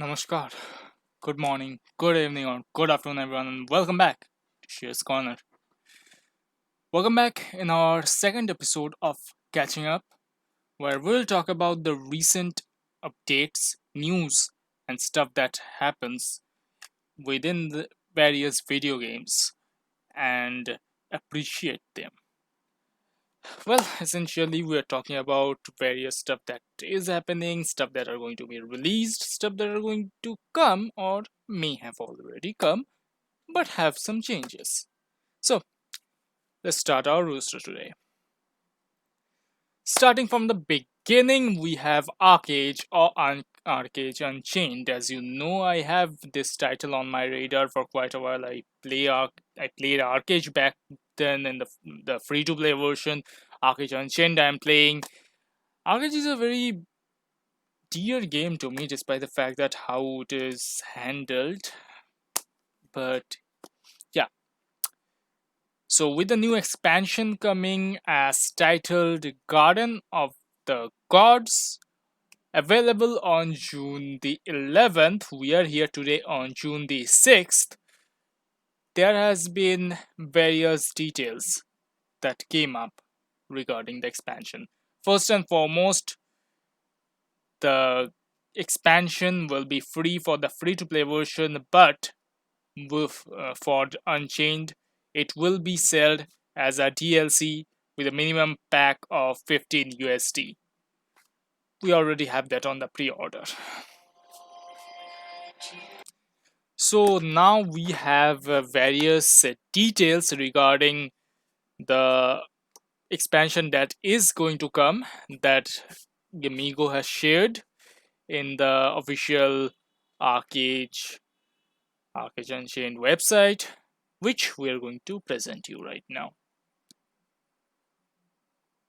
Namaskar, good morning, good evening, or good afternoon, everyone, and welcome back to Shears Corner. Welcome back in our second episode of Catching Up, where we'll talk about the recent updates, news, and stuff that happens within the various video games and appreciate them. Well, essentially, we're talking about various stuff that is happening, stuff that are going to be released, stuff that are going to come or may have already come but have some changes. So, let's start our roster today. Starting from the beginning, we have Arcade or Arcade Unchained. As you know, I have this title on my radar for quite a while. I played Arcade back then in the free to play version. Arcade Unchained I'm playing. Arcade is a very dear game to me, despite the fact that how it is handled. But yeah, so, with the new expansion coming as titled Garden of the Gods, available on June the 11th, we are here today on June the 6th. There has been various details that came up regarding the expansion. First and foremost, the expansion will be free for the free to play version, but for Unchained, it will be sold as a DLC with a minimum pack of 15 USD. We already have that on the pre-order. So now we have various details regarding the expansion that is going to come that Gamigo has shared in the official Arcade Unchained website, which we are going to present you right now.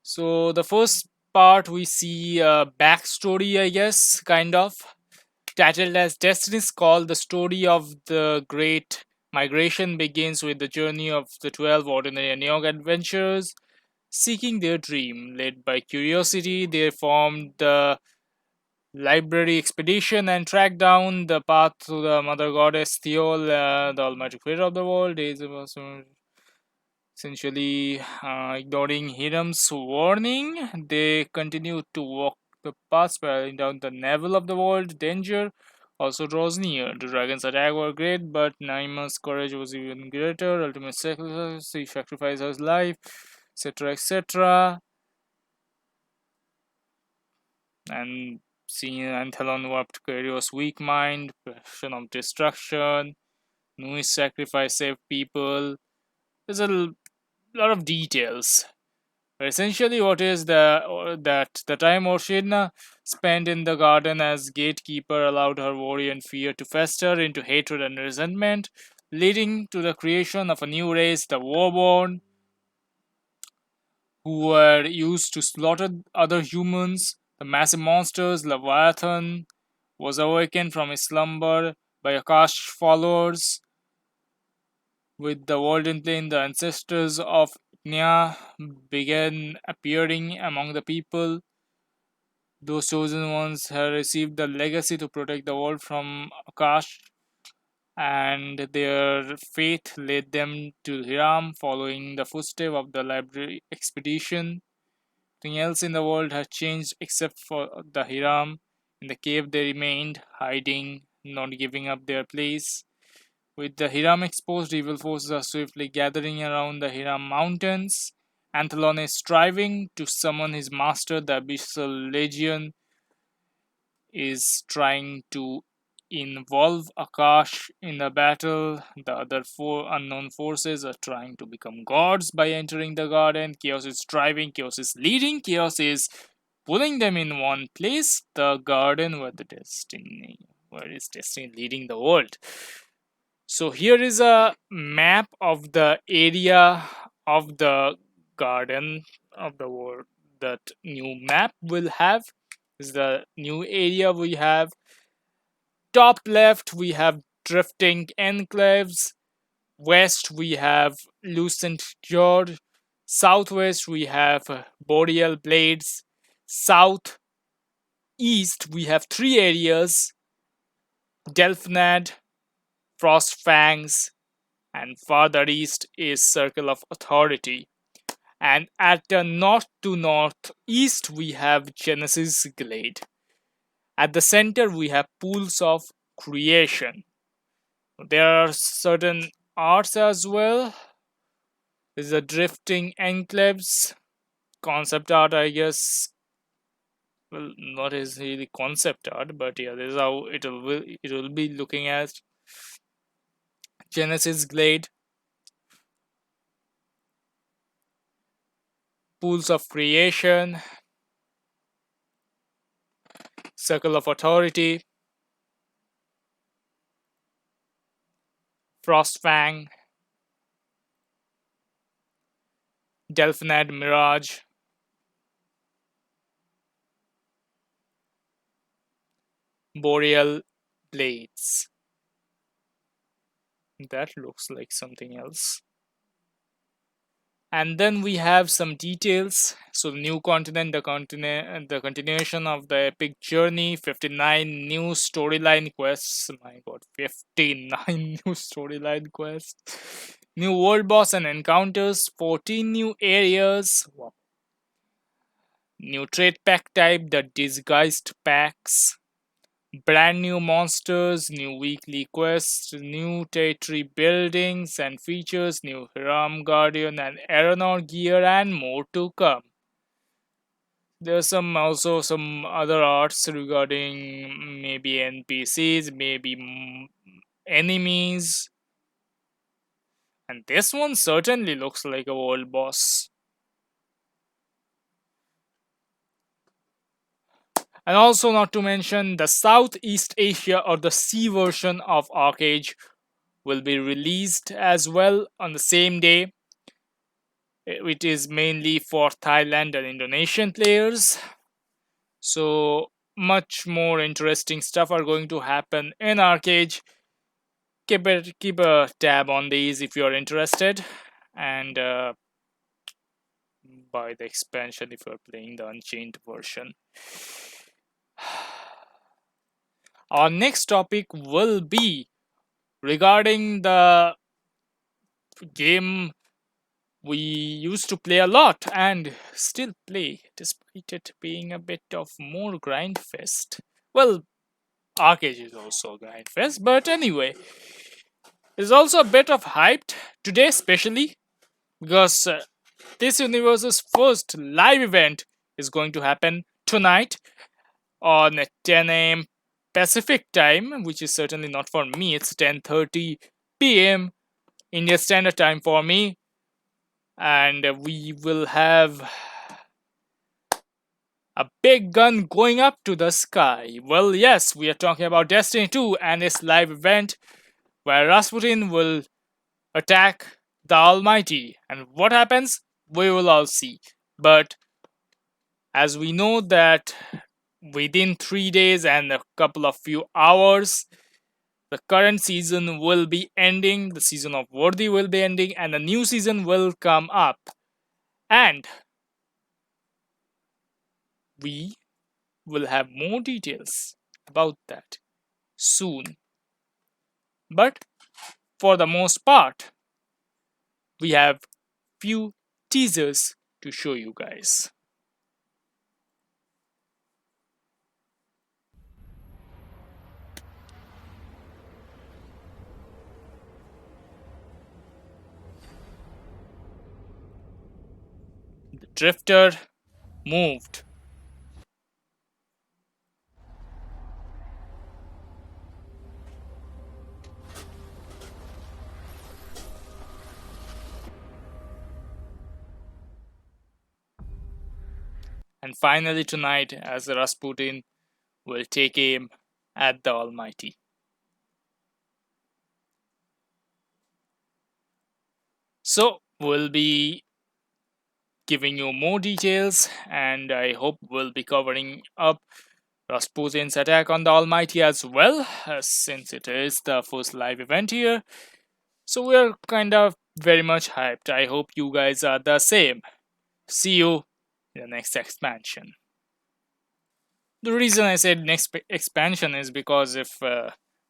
So the first part we see a backstory, I guess, kind of titled as Destiny's Call. The story of the Great Migration begins with the journey of the 12 ordinary and young adventurers seeking their dream. Led by curiosity, they formed the library expedition and tracked down the path to the mother goddess Theol, the almighty creator of the world. Essentially, ignoring Hiram's warning, they continue to walk the path spiraling down the navel of the world. Danger also draws near. The dragon's attack were great, but Naima's courage was even greater. Ultimate sacrifice, he sacrificed his life, etc., etc. And seeing Anthelon warped Kyrios' weak mind, question of destruction, Nui's sacrifice saved people. There's a lot of details. But essentially, what is that the time Orshidna spent in the garden as gatekeeper allowed her worry and fear to fester into hatred and resentment, leading to the creation of a new race, the Warborn, who were used to slaughter other humans. The massive monsters, Leviathan, was awakened from his slumber by Akash followers. With the world in plane, the ancestors of Nya began appearing among the people. Those chosen ones have received the legacy to protect the world from Akash, and their faith led them to Hiram, following the footsteps of the library expedition. Nothing else in the world had changed except for the Hiram. In the cave they remained, hiding, not giving up their place. With the Hiram exposed, evil forces are swiftly gathering around the Hiram Mountains. Anthelon is striving to summon his master. The Abyssal Legion is trying to involve Akash in the battle. The other four unknown forces are trying to become gods by entering the garden. Chaos is striving, Chaos is leading, Chaos is pulling them in one place. The garden where is destiny leading the world. So here is a map of the area of the garden of the world that new map will have. This is the new area we have. Top left we have drifting enclaves. West we have lucent fjord. Southwest we have boreal blades. South east we have three areas. Delphinad, Frostfangs, and farther east is Circle of Authority. And at the north to northeast, we have Genesis Glade. At the center, we have Pools of Creation. There are certain arts as well. There's a Drifting Enclaves, concept art, I guess. Well, not as really concept art, but yeah, this is how it will be looking at Genesis Glade, Pools of Creation, Circle of Authority, Frostfang, Delphinad Mirage, Boreal Blades. That looks like something else. And then we have some details. So the new continent, the continuation of the epic journey, 59 new storyline quests. My god, 59 new storyline quests. New world boss and encounters, 14 new areas. Wow. New trade pack type, the disguised packs. Brand new monsters, new weekly quests, new territory buildings and features, new Hiram Guardian and Aeronor gear, and more to come. There's also some other arts regarding maybe NPCs, maybe enemies, and this one certainly looks like a world boss. And also, not to mention, the Southeast Asia or the sea version of Arcade will be released as well on the same day. It is mainly for Thailand and Indonesian players. So much more interesting stuff are going to happen in Arcade. Keep a tab on these if you're interested, and buy the expansion if you're playing the Unchained version. Our next topic will be regarding the game we used to play a lot and still play, despite it being a bit of more grind fest. Well, Arcade is also a grind fest, but anyway, it's also a bit of hyped today, especially because this universe's first live event is going to happen tonight on 10 a.m. Pacific time, which is certainly not for me. It's 10:30 p.m. India Standard Time for me, and we will have a big gun going up to the sky. Well, yes, we are talking about Destiny 2 and its live event where Rasputin will attack the Almighty. And what happens? We will all see. But as we know that within 3 days and a couple of few hours, the current season will be ending, the season of Worthy will be ending, and a new season will come up. And we will have more details about that soon. But for the most part, we have few teasers to show you guys. The Drifter moved. And finally tonight, as Rasputin will take aim at the Almighty. So, we'll be giving you more details, and I hope we'll be covering up Rasputin's attack on the Almighty as well, since it is the first live event here. So, we're kind of very much hyped. I hope you guys are the same. See you in the next expansion. The reason I said next expansion is because if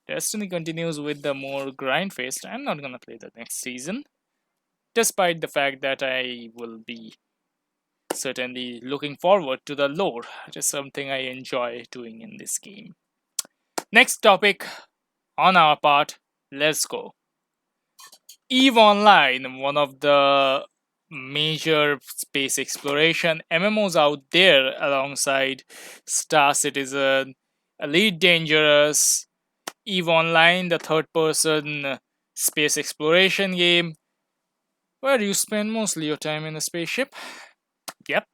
Destiny continues with the more grind faced. I'm not gonna play the next season, despite the fact that I will be certainly looking forward to the lore. It is something I enjoy doing in this game. Next topic on our part, let's go. EVE Online, one of the major space exploration MMOs out there alongside Star Citizen, Elite Dangerous, EVE Online, the third person space exploration game where you spend mostly your time in a spaceship. Yep.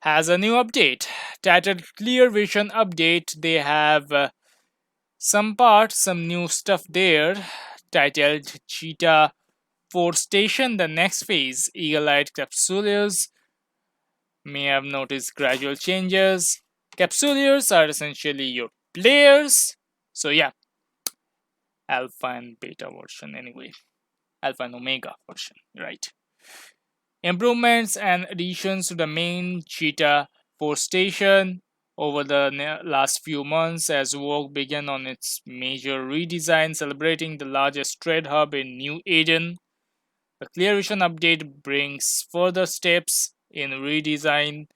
Has a new update titled Clear Vision Update. They have some parts, some new stuff there titled Cheetah Force Station, the next phase. Eagle-eyed capsuleers may have noticed gradual changes. Capsuleers are essentially your players. So yeah, alpha and beta version anyway. Alpha and omega version, right? Improvements and additions to the main Cheetah Force Station over the last few months as work began on its major redesign celebrating the largest trade hub in New Eden. The Clear Vision update brings further steps in redesign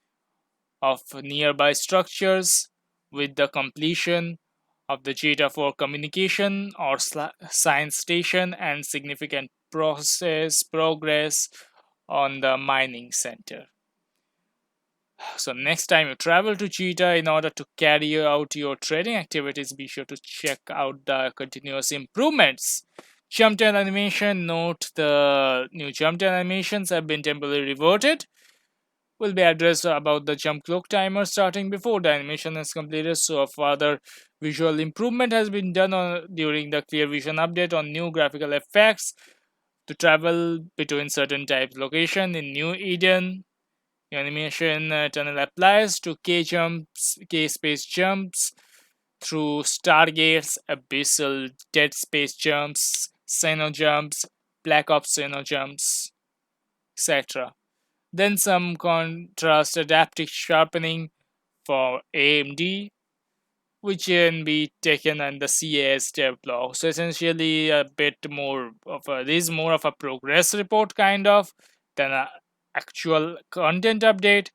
of nearby structures with the completion of the Cheetah for communication or science station and significant process progress on the mining center. So next time you travel to Cheetah in order to carry out your trading activities, be sure to check out the continuous improvements. Jump tail animation, note the new jump tail animations have been temporarily reverted. Will be addressed about the jump clock timer starting before the animation is completed. So a further visual improvement has been done during the Clear Vision update on new graphical effects to travel between certain types location in New Eden. The animation tunnel applies to K jumps, K space jumps through stargates, abyssal dead space jumps, Xeno jumps, Black Ops Xeno jumps, etc. Then some contrast adaptive sharpening for AMD, which can be taken on the CAS dev blog. So essentially, a bit more of a this is more of a progress report kind of than a actual content update.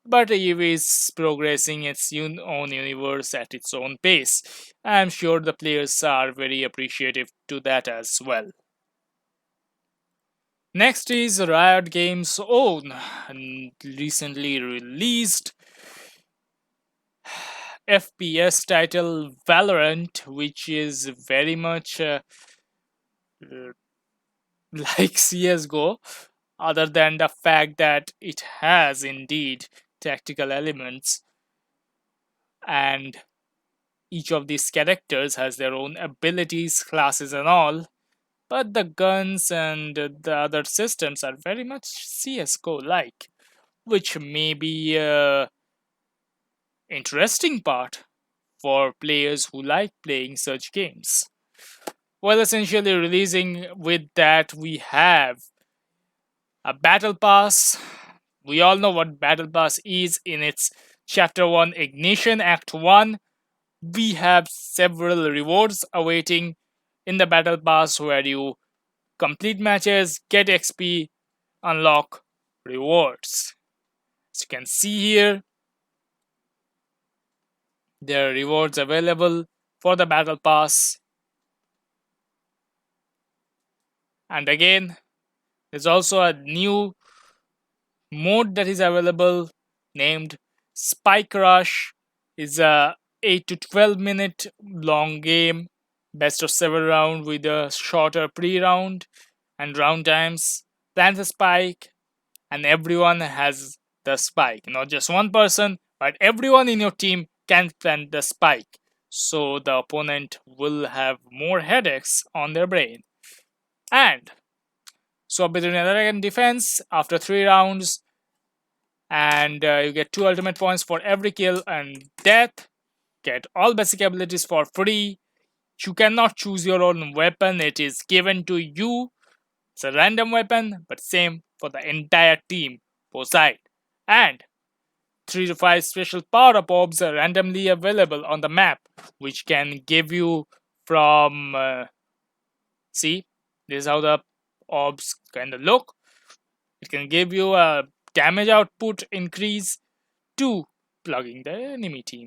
But EVE is progressing its own universe at its own pace. I'm sure the players are very appreciative to that as well. Next is Riot Games' own recently released FPS title Valorant, which is very much uh, like CSGO, other than the fact that it has indeed tactical elements, and each of these characters has their own abilities, classes, and all. But the guns and the other systems are very much CSGO like, which may be a interesting part for players who like playing such games. Well, essentially, releasing with that, we have a Battle Pass. We all know what Battle Pass is in its Chapter 1 Ignition Act 1. We have several rewards awaiting in the Battle Pass where you complete matches, get XP, unlock rewards. As you can see here, there are rewards available for the Battle Pass. And again, there's also a new mode that is available named Spike Rush. Is a 8 to 12 minute long game, best of 7 round with a shorter pre-round and round times. Plant the spike and everyone has the spike. Not just one person, but everyone in your team can plant the spike. So the opponent will have more headaches on their brain. And swap between attack and defense after 3 rounds, and you get 2 ultimate points for every kill and death. Get all basic abilities for free. You cannot choose your own weapon, it is given to you. It's a random weapon, but same for the entire team, both sides. And 3 to 5 special power up orbs are randomly available on the map which can give you from see, this is how the orbs kind of look. It can give you a damage output increase to plugging the enemy team,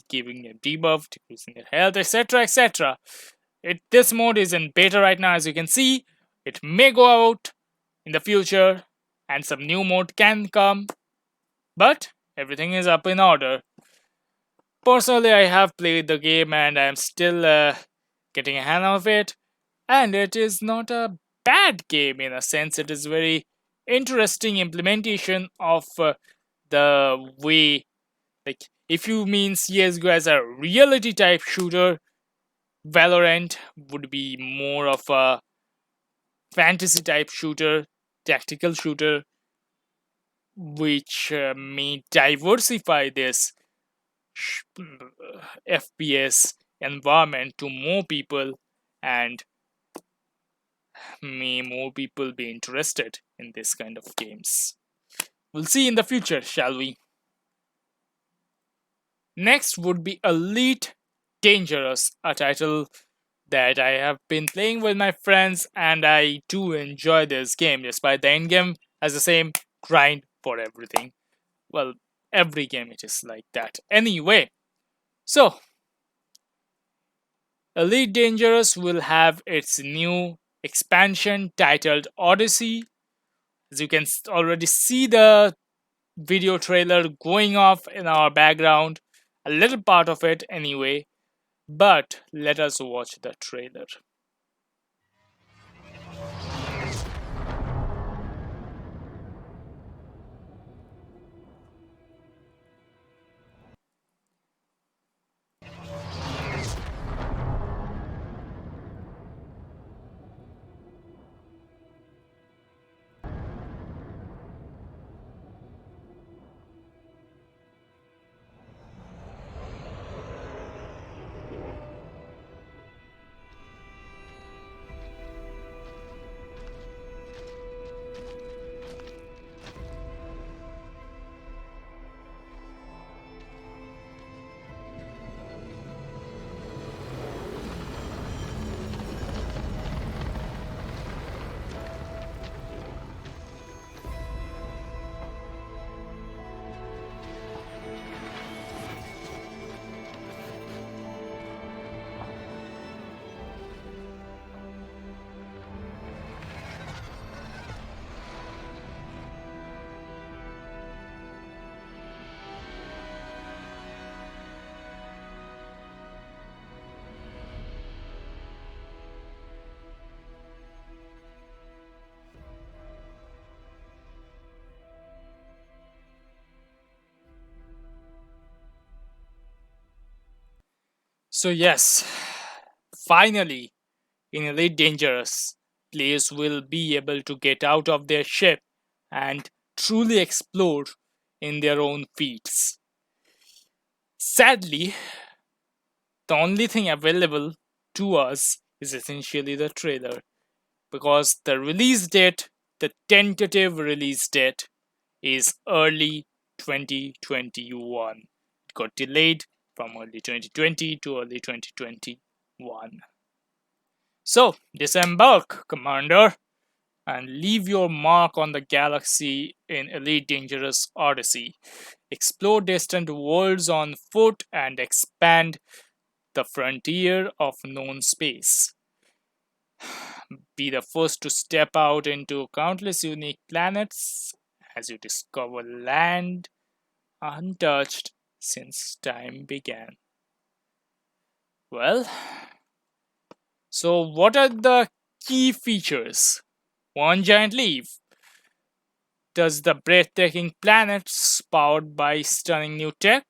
giving a debuff, decreasing their health, etc. etc. This mode is in beta right now, as you can see. It may go out in the future and some new mode can come, but everything is up in order. Personally, I have played the game and I'm still getting a hand of it, and it is not a bad game in a sense. It is very interesting implementation of the way, like, if you mean CSGO as a reality type shooter, Valorant would be more of a fantasy type shooter, tactical shooter, which may diversify this FPS environment to more people, and may more people be interested in this kind of games. We'll see in the future, shall we? Next would be Elite Dangerous, a title that I have been playing with my friends, and I do enjoy this game despite the end game has the same grind for everything. Well, every game it is like that. Anyway, so Elite Dangerous will have its new expansion titled Odyssey. As you can already see the video trailer going off in our background, a little part of it anyway, but let us watch the trailer. So, yes, finally, in Elite Dangerous, players will be able to get out of their ship and truly explore in their own feats. Sadly, the only thing available to us is essentially the trailer, because the release date, the tentative release date, is early 2021. It got delayed from early 2020 to early 2021. So, disembark, Commander, and leave your mark on the galaxy in Elite Dangerous Odyssey. Explore distant worlds on foot and expand the frontier of known space. Be the first to step out into countless unique planets as you discover land untouched since time began. Well, so what are the key features? One giant leap. Does the breathtaking planets powered by stunning new tech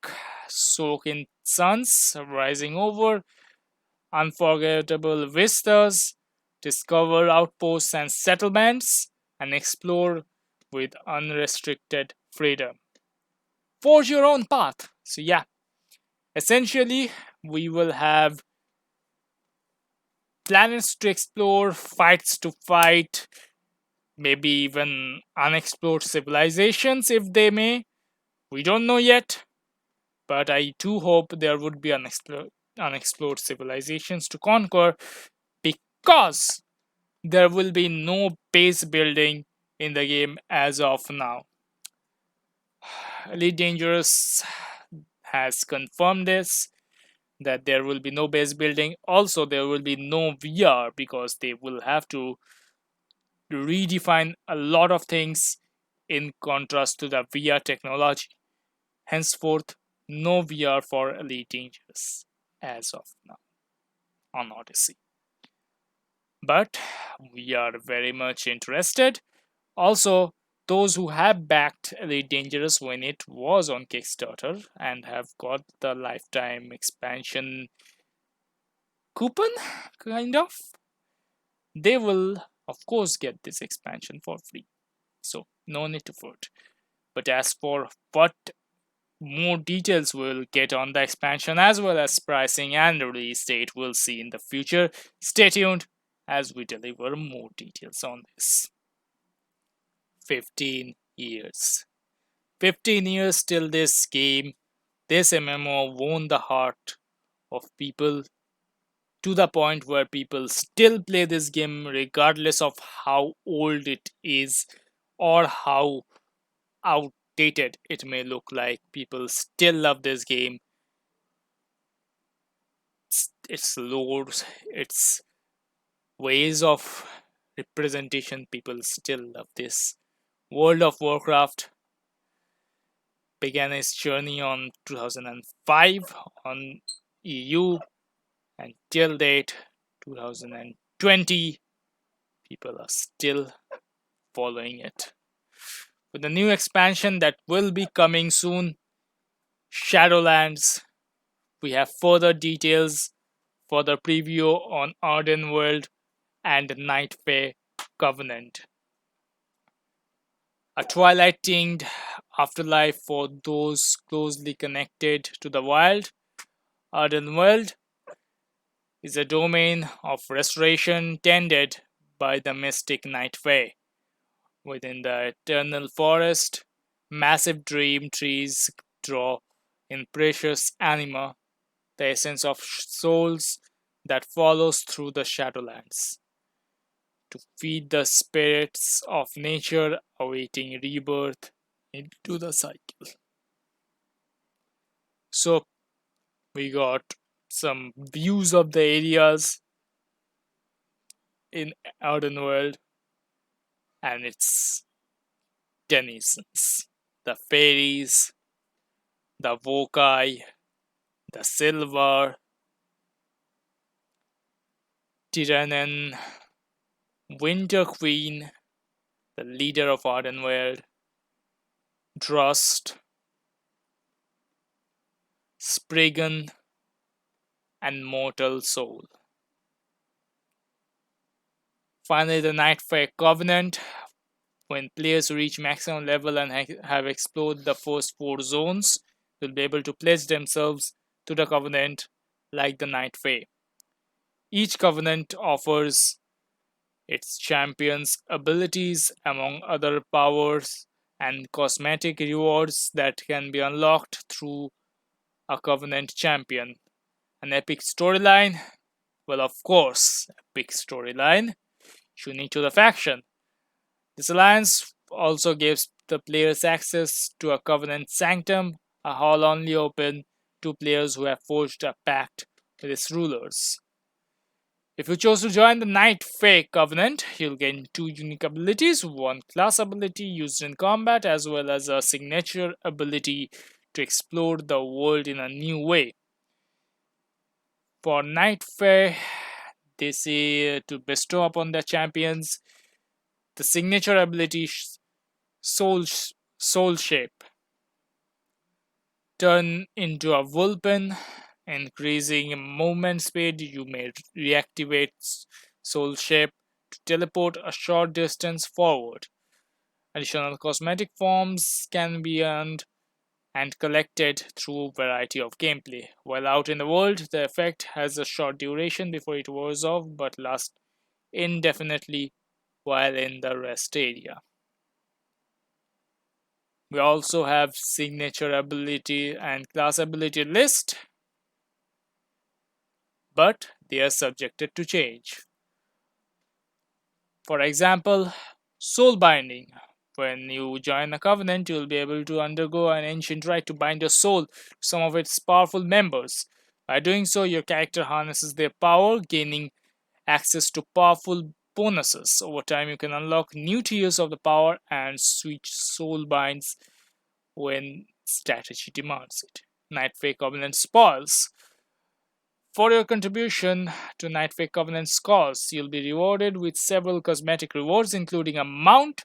soak in suns rising over unforgettable vistas, discover outposts and settlements, and explore with unrestricted freedom. Forge your own path. So, yeah, essentially, we will have planets to explore, fights to fight, maybe even unexplored civilizations if they may. We don't know yet. But I too hope there would be unexplored civilizations to conquer, because there will be no base building in the game as of now. Elite Dangerous has confirmed this, that there will be no base building. Also, there will be no VR, because they will have to redefine a lot of things in contrast to the VR technology. Henceforth, no VR for Elite Dangerous as of now on Odyssey. But we are very much interested. Also, those who have backed Elite Dangerous when it was on Kickstarter and have got the lifetime expansion coupon, kind of, they will, of course, get this expansion for free. So, no need to vote. But as for what more details we'll get on the expansion, as well as pricing and release date, we'll see in the future. Stay tuned as we deliver more details on this. 15 years. 15 years till this game, this MMO won the heart of people, to the point where people still play this game regardless of how old it is or how outdated it may look like. People still love this game. Its lore, its ways of representation, people still love this. World of Warcraft began its journey on 2005 on EU, and till date 2020 people are still following it. With the new expansion that will be coming soon, Shadowlands, we have further details for the preview on Arden World and Night Fae Covenant. A twilight tinged afterlife for those closely connected to the wild. Arden World is a domain of restoration tended by the mystic Night Fae. Within the eternal forest, massive dream trees draw in precious anima, the essence of souls that follows through the Shadowlands, to feed the spirits of nature awaiting rebirth into the cycle. So, we got some views of the areas in Outer World and its denizens, the fairies, the Vokai, the Silver, Tyrannon, Winter Queen, the leader of Ardenweald, Drust, Spriggan, and Mortal Soul. Finally, the Night Fae Covenant. When players reach maximum level and have explored the first 4 zones, will be able to pledge themselves to the Covenant like the Night Fae. Each Covenant offers its champions abilities, among other powers and cosmetic rewards that can be unlocked through a Covenant champion. An epic storyline? Well, of course, epic storyline. Unique to the faction. This alliance also gives the players access to a Covenant Sanctum, a hall only open to players who have forged a pact with its rulers. If you chose to join the Night Fae Covenant, you'll gain 2 unique abilities, 1 class ability used in combat, as well as a signature ability to explore the world in a new way. For Night Fae, they say to bestow upon their champions the signature ability Soul Shape. Turn into a Vulpin, increasing movement speed. You may reactivate Soul Shape to teleport a short distance forward. Additional cosmetic forms can be earned and collected through a variety of gameplay. While out in the world, the effect has a short duration before it wears off, but lasts indefinitely while in the rest area. We also have signature ability and class ability list, but they are subjected to change. For example, soul binding. When you join a covenant, you'll be able to undergo an ancient rite to bind your soul to some of its powerful members. By doing so, your character harnesses their power, gaining access to powerful bonuses. Over time, you can unlock new tiers of the power and switch soul binds when strategy demands it. Night Fae Covenant spoils. For your contribution to Night Fae Covenant's cause, you'll be rewarded with several cosmetic rewards, including a mount,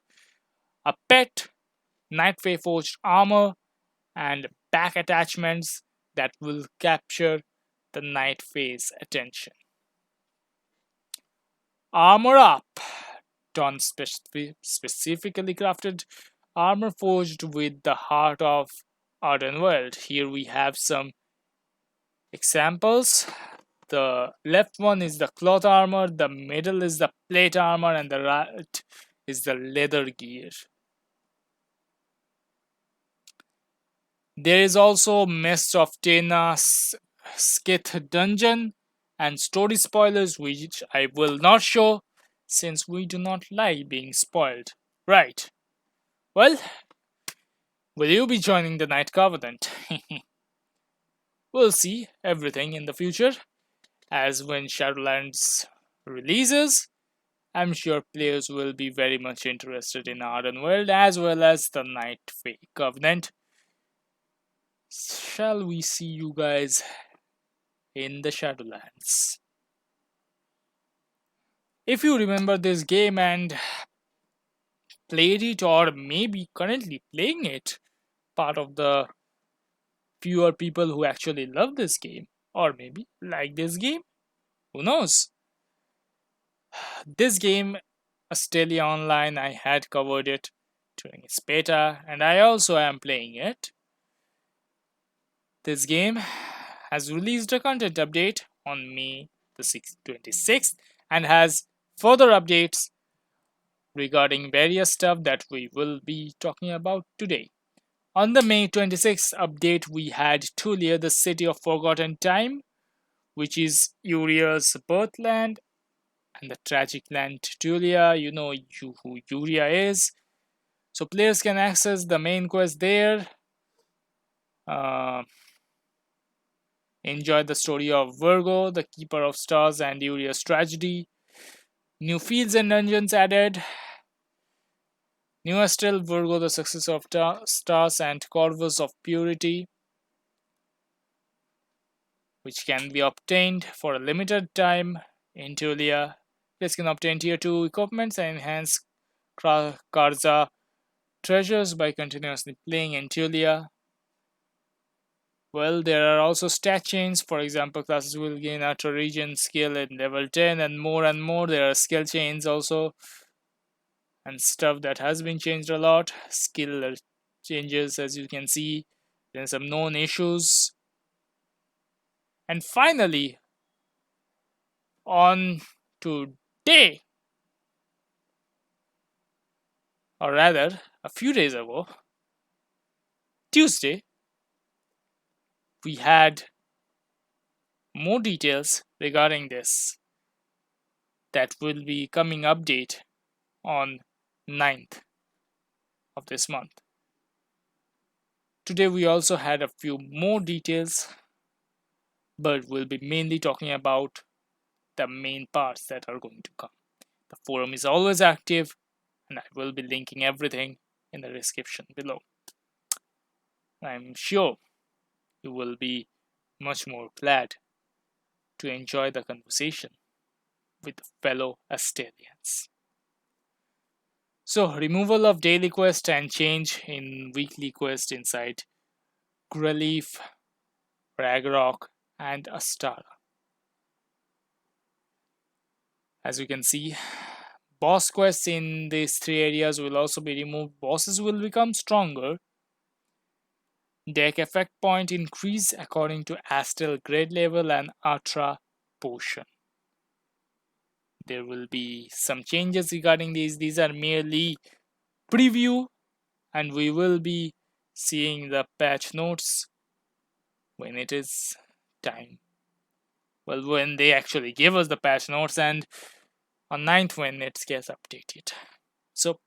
a pet, Night Fae forged armor, and back attachments that will capture the Night Fae's attention. Armor Up. Don specifically crafted armor forged with the heart of Arden World. Here we have some examples. The left one is the cloth armor, the middle is the plate armor, and the right is the leather gear. There is also Mist of Tena's Skith dungeon and story spoilers, which I will not show since we do not like being spoiled. Right. Well, will you be joining the Night Covenant? We'll see everything in the future, as when Shadowlands releases, I'm sure players will be very much interested in Arden World as well as the Night Fae Covenant. Shall we see you guys in the Shadowlands? If you remember this game and played it or maybe currently playing it, part of the fewer people who actually love this game or maybe like this game, who knows? This game, Astelia Online, I had covered it during its beta and I also am playing it. This game has released a content update on May the 26th and has further updates regarding various stuff that we will be talking about today. On the May 26th update, we had Tulia, the city of forgotten time, which is Uria's birthland, and the tragic land Tulia. You know who Uria is. So players can access the main quest there. Enjoy the story of Virgo, the Keeper of Stars, and Uria's tragedy. New fields and dungeons added. New Estel, Virgo, the success of stars, and Corvus of Purity, which can be obtained for a limited time in Tulia. Players can obtain tier 2 equipments and enhance Karza treasures by continuously playing in Tulia. Well, there are also stat chains. For example, classes will gain outer region skill in level 10 and more. There are skill chains also and stuff that has been changed a lot. Skill changes, as you can see. Then some known issues. And finally, on today, or rather, a few days ago, Tuesday, we had more details regarding this that will be coming update on 9th of this month. Today we also had a few more details, but we'll be mainly talking about the main parts that are going to come. The forum is always active and I will be linking everything in the description below. I'm sure you will be much more glad to enjoy the conversation with fellow Astelians. So, removal of daily quest and change in weekly quest inside Grelief, Ragnarok, and Astara. As you can see, boss quests in these three areas will also be removed. Bosses will become stronger. Deck effect point increase according to Astel grade level and Atra potion. There will be some changes regarding these. These are merely preview and we will be seeing the patch notes when it is time. Well, when they actually give us the patch notes, and on 9th when it gets updated. So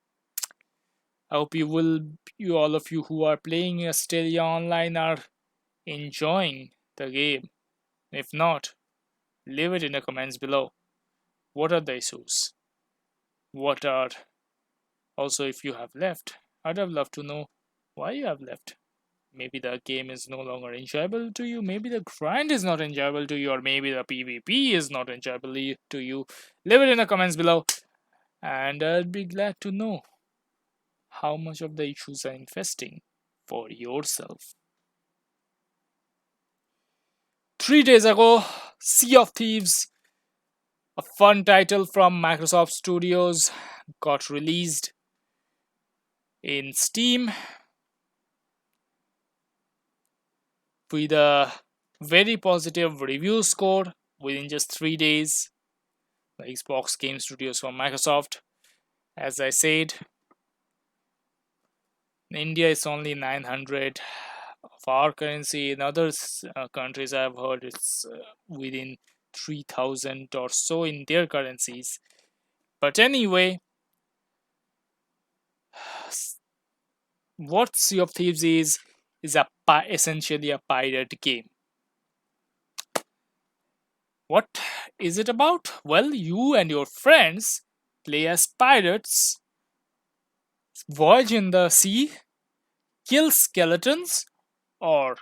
I hope you all of you who are playing Asteria Online are enjoying the game. If not, leave it in the comments below. What are the issues? What are also, if you have left, I'd have loved to know why you have left. Maybe the game is no longer enjoyable to you, maybe the grind is not enjoyable to you, or maybe the PvP is not enjoyable to you. Leave it in the comments below, and I'd be glad to know how much of the issues are infesting for yourself. 3 days ago, Sea of Thieves, a fun title from Microsoft Studios, got released in Steam with a very positive review score within just 3 days. The Xbox Game Studios from Microsoft. As I said, in India it's only 900 of our currency. In other countries, I've heard it's within 3000 or so in their currencies. But anyway, what Sea of Thieves is essentially a pirate game. What is it about? Well, you and your friends play as pirates, voyage in the sea, kill skeletons, or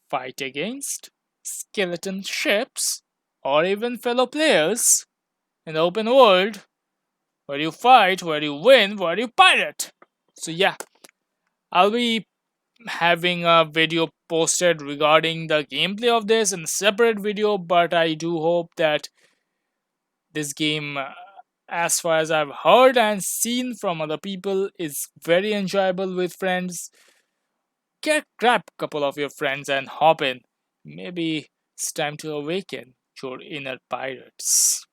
fight against skeleton ships, or even fellow players in the open world where you fight, where you win, where you pirate. So, yeah, I'll be having a video posted regarding the gameplay of this in a separate video, but I do hope that this game, as far as I've heard and seen from other people, is very enjoyable with friends. Grab a couple of your friends and hop in. Maybe it's time to awaken your inner pirates.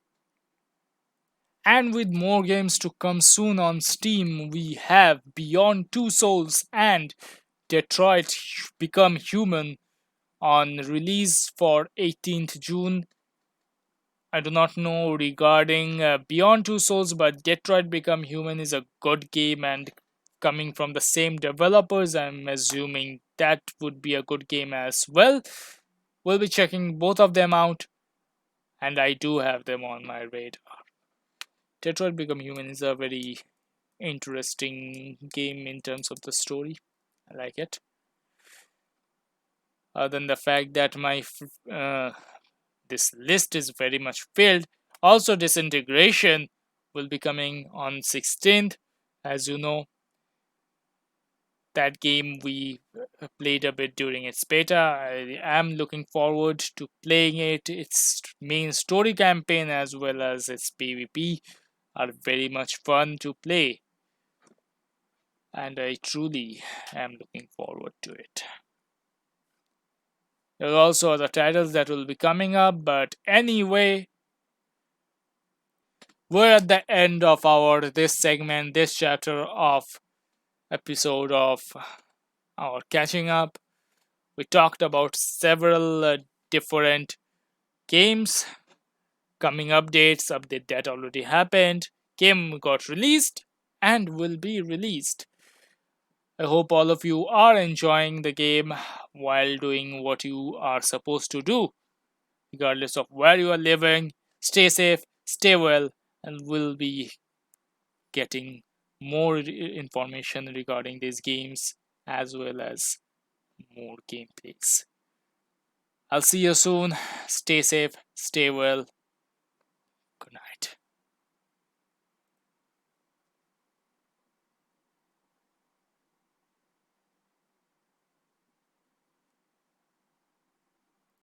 And with more games to come soon on Steam, we have Beyond Two Souls and Detroit Become Human on release for 18th June. I do not know regarding Beyond Two Souls, but Detroit Become Human is a good game, and coming from the same developers, I'm assuming that would be a good game as well. We'll be checking both of them out, and I do have them on my radar. Detroit Become Human is a very interesting game in terms of the story. I like it. Other than the fact that my this list is very much filled. Also, Disintegration will be coming on 16th. As you know, that game we played a bit during its beta. I am looking forward to playing it. Its main story campaign as well as its PvP are very much fun to play, and I truly am looking forward to it. There are also other titles that will be coming up, but anyway, we're at the end of this segment, this chapter of episode of our catching up. We talked about several different games, coming updates, update that already happened, game got released and will be released. I hope all of you are enjoying the game while doing what you are supposed to do, regardless of where you are living. Stay safe, stay well, and we'll be getting more information regarding these games as well as more gameplays. I'll see you soon. Stay safe, stay well,